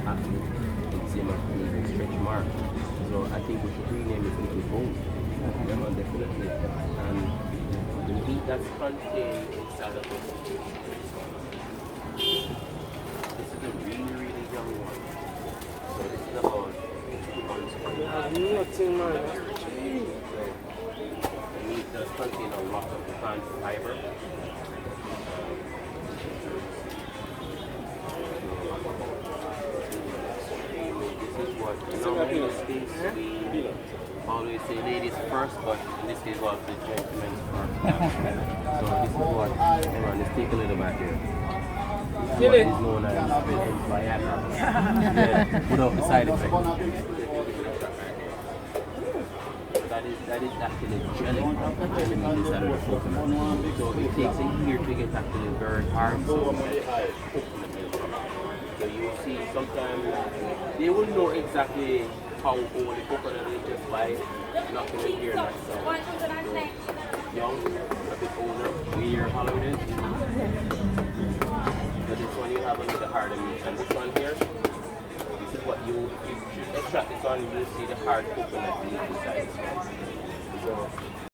acne, eczema, and even stretch marks. So I think we should rename it Little Bone. Yeah, definitely. And the meat that's contained inside of it, this is a really, really young one. So this is about 2 months old. Nothing, man. So the meat does contain a lot of plant fiber. This is what normally in this case we always say ladies first, but in this case was the gentleman's first. So this is what, hang on, let's take a little back here. This is what is known as Viagra. Yeah, without the side effect. That is actually jelly inside of the coconut. So it takes a year to get actually very hard. So you will see sometimes they will know exactly how old the coconut is just by knocking it here like so. Young, a bit older, weird hollow it is. But this one you have a little harder meat. And this one here, this is what you extract this one, you see the hard coconut meat inside. So